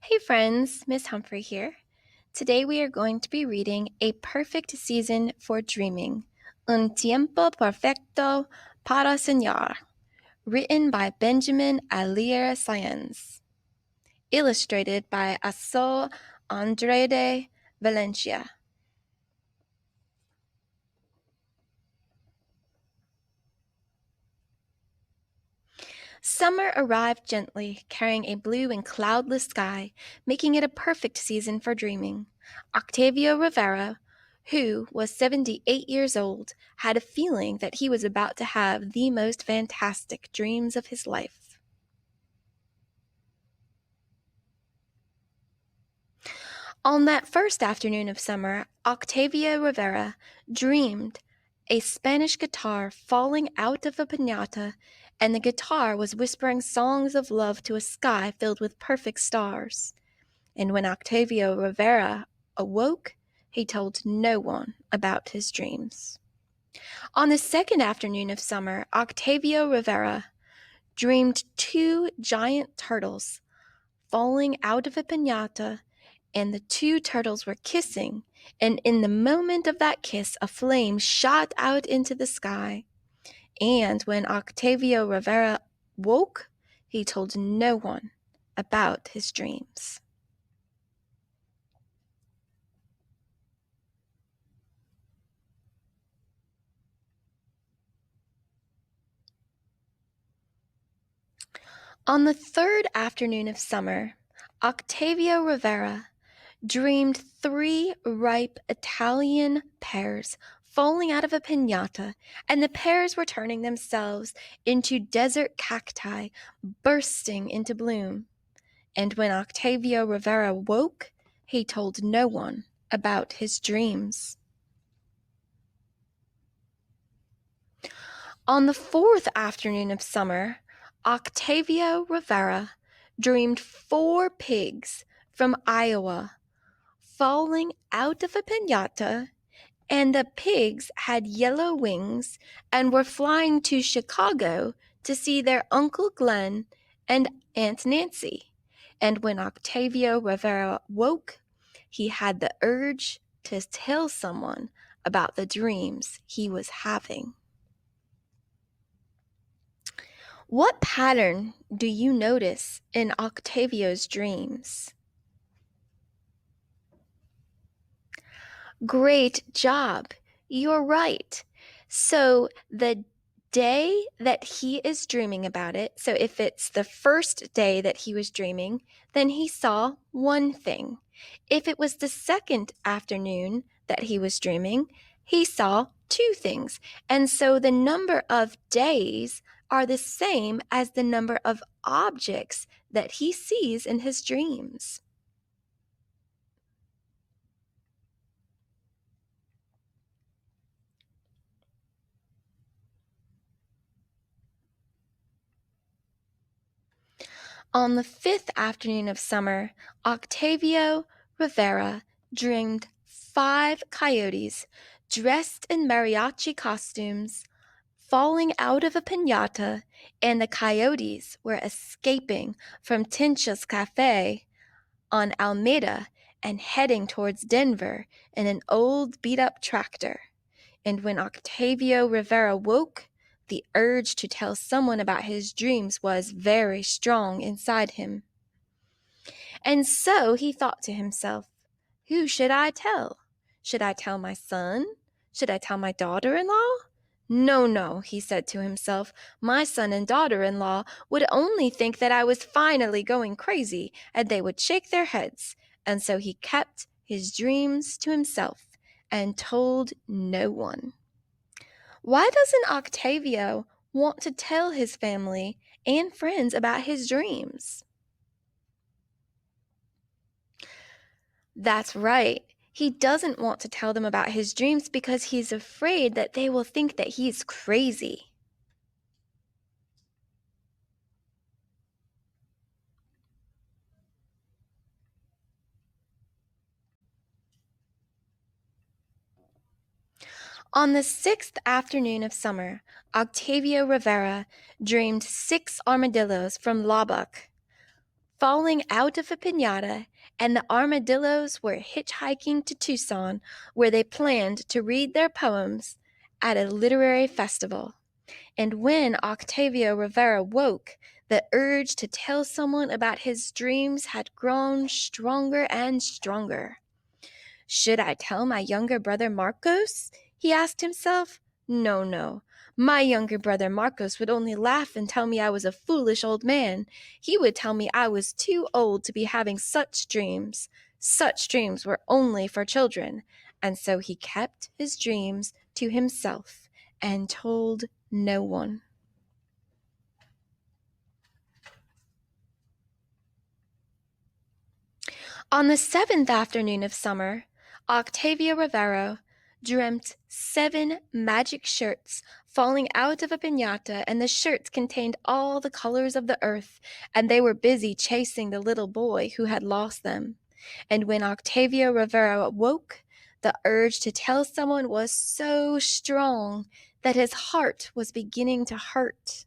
Hey friends, Miss Humphrey here. Today we are going to be reading A Perfect Season for Dreaming, Un Tiempo Perfecto para Soñar, written by Benjamin Alier Sáenz, illustrated by Aso Andrade Valencia. Summer arrived gently, carrying a blue and cloudless sky, making it a perfect season for dreaming. Octavio Rivera, who was 78 years old, had a feeling that he was about to have the most fantastic dreams of his life. On that first afternoon of summer, Octavio Rivera dreamed a Spanish guitar falling out of a piñata, and the guitar was whispering songs of love to a sky filled with perfect stars. And when Octavio Rivera awoke, he told no one about his dreams. On the second afternoon of summer, Octavio Rivera dreamed two giant turtles falling out of a piñata, and the two turtles were kissing, and in the moment of that kiss, a flame shot out into the sky. And when Octavio Rivera woke, he told no one about his dreams. On the third afternoon of summer, Octavio Rivera dreamed three ripe Italian pears falling out of a piñata, and the pears were turning themselves into desert cacti bursting into bloom. And when Octavio Rivera woke, he told no one about his dreams. On the fourth afternoon of summer, Octavio Rivera dreamed four pigs from Iowa falling out of a piñata, and the pigs had yellow wings and were flying to Chicago to see their Uncle Glenn and Aunt Nancy. And when Octavio Rivera woke, he had the urge to tell someone about the dreams he was having. What pattern do you notice in Octavio's dreams? Great job. You're right. So the day that he is dreaming about it, so if it's the first day that he was dreaming, then he saw one thing. If it was the second afternoon that he was dreaming, he saw two things. And so the number of days are the same as the number of objects that he sees in his dreams. On the fifth afternoon of summer, Octavio Rivera dreamed five coyotes dressed in mariachi costumes falling out of a piñata, and the coyotes were escaping from Tincha's Cafe on Alameda and heading towards Denver in an old beat-up tractor. And when Octavio Rivera woke, the urge to tell someone about his dreams was very strong inside him. And so he thought to himself, who should I tell? Should I tell my son? Should I tell my daughter-in-law? No, no, he said to himself, my son and daughter-in-law would only think that I was finally going crazy, and they would shake their heads. And so he kept his dreams to himself and told no one. Why doesn't Octavio want to tell his family and friends about his dreams? That's right. He doesn't want to tell them about his dreams because he's afraid that they will think that he's crazy. On the sixth afternoon of summer, Octavio Rivera dreamed six armadillos from Lubbock falling out of a piñata, and the armadillos were hitchhiking to Tucson, where they planned to read their poems at a literary festival. And when Octavio Rivera woke, the urge to tell someone about his dreams had grown stronger and stronger. Should I tell my younger brother Marcos? He asked himself. No, no. My younger brother Marcos would only laugh and tell me I was a foolish old man. He would tell me I was too old to be having such dreams. Such dreams were only for children. And so he kept his dreams to himself and told no one. On the 7th afternoon of summer, Octavio Rivera dreamt 7 magic shirts falling out of a piñata, and the shirts contained all the colors of the earth, and they were busy chasing the little boy who had lost them. And when Octavio Rivera woke, the urge to tell someone was so strong that his heart was beginning to hurt.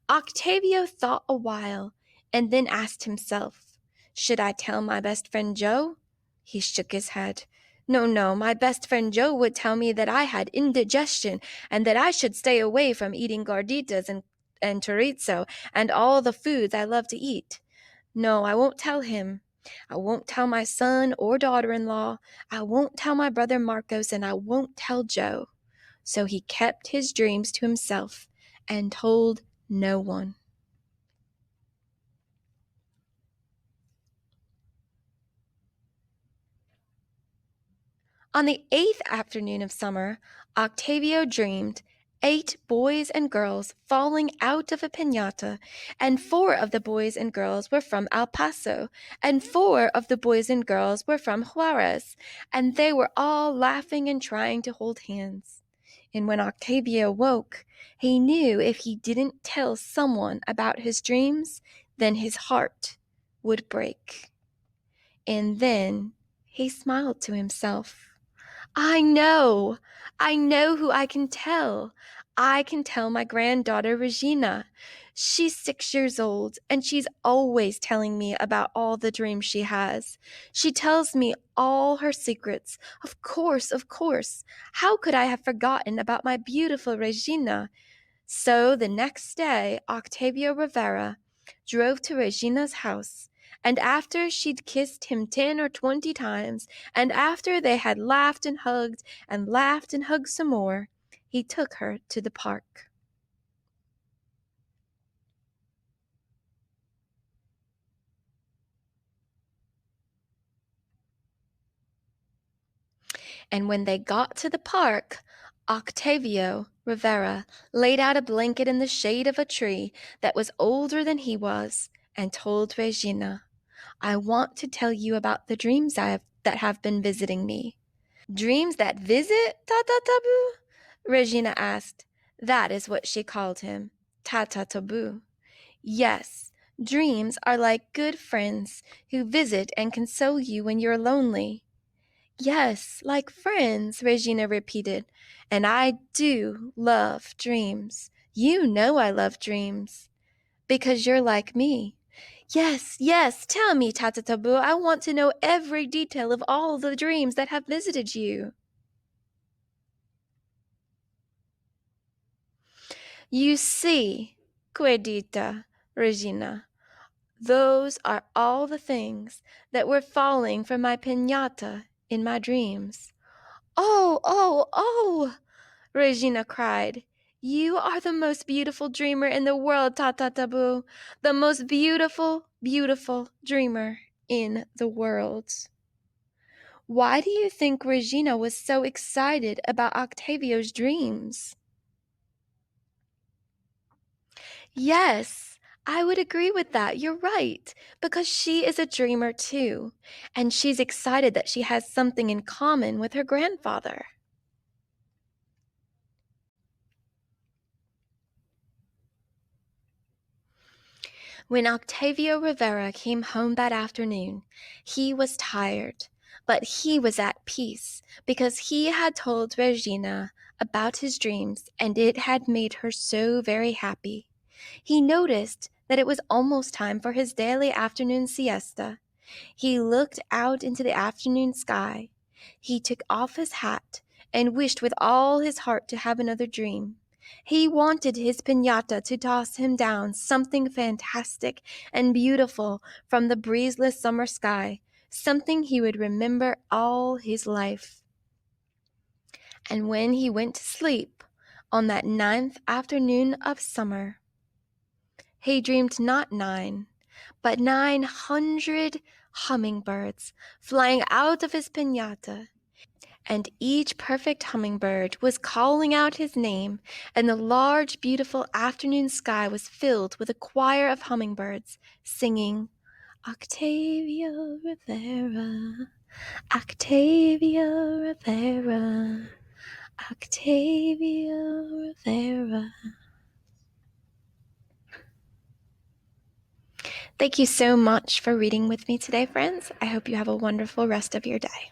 Octavio thought a while and then asked himself, should I tell my best friend Joe? He shook his head. No, no, my best friend Joe would tell me that I had indigestion and that I should stay away from eating gorditas and chorizo and all the foods I love to eat. No, I won't tell him. I won't tell my son or daughter-in-law. I won't tell my brother Marcos, and I won't tell Joe. So he kept his dreams to himself and told no one. On the 8th afternoon of summer, Octavio dreamed 8 boys and girls falling out of a piñata, and 4 of the boys and girls were from El Paso, and 4 of the boys and girls were from Juarez, and they were all laughing and trying to hold hands. And when Octavio woke, he knew if he didn't tell someone about his dreams, then his heart would break. And then he smiled to himself. I know who I can tell. I can tell my granddaughter Regina. She's 6 years old, and she's always telling me about all the dreams she has. She tells me all her secrets. Of course, of course. How could I have forgotten about my beautiful Regina? So the next day, Octavio Rivera drove to Regina's house, and after she'd kissed him 10 or 20 times, and after they had laughed and hugged some more, he took her to the park. And when they got to the park, Octavio Rivera laid out a blanket in the shade of a tree that was older than he was and told Regina, I want to tell you about the dreams that have been visiting me. Dreams that visit, Tata Taboo? Regina asked. That is what she called him, Tata Taboo. Yes, dreams are like good friends who visit and console you when you're lonely. Yes, like friends, Regina repeated. And I do love dreams. You know I love dreams. Because you're like me. Yes, yes, tell me, Tata Taboo. I want to know every detail of all the dreams that have visited you. You see, Querdita, Regina, those are all the things that were falling from my piñata in my dreams. Oh, oh, oh! Regina cried. You are the most beautiful dreamer in the world, Tata Taboo. The most beautiful, beautiful dreamer in the world. Why do you think Regina was so excited about Octavio's dreams? Yes, I would agree with that. You're right, because she is a dreamer too, and she's excited that she has something in common with her grandfather. When Octavio Rivera came home that afternoon, he was tired, but he was at peace because he had told Regina about his dreams and it had made her so very happy. He noticed that it was almost time for his daily afternoon siesta. He looked out into the afternoon sky. He took off his hat and wished with all his heart to have another dream. He wanted his piñata to toss him down something fantastic and beautiful from the breezeless summer sky, something he would remember all his life. And when he went to sleep on that 9th afternoon of summer, he dreamed not 9, but 900 hummingbirds flying out of his piñata, and each perfect hummingbird was calling out his name, and the large, beautiful afternoon sky was filled with a choir of hummingbirds singing, Octavio Rivera, Octavio Rivera, Octavio Rivera. Thank you so much for reading with me today, friends. I hope you have a wonderful rest of your day.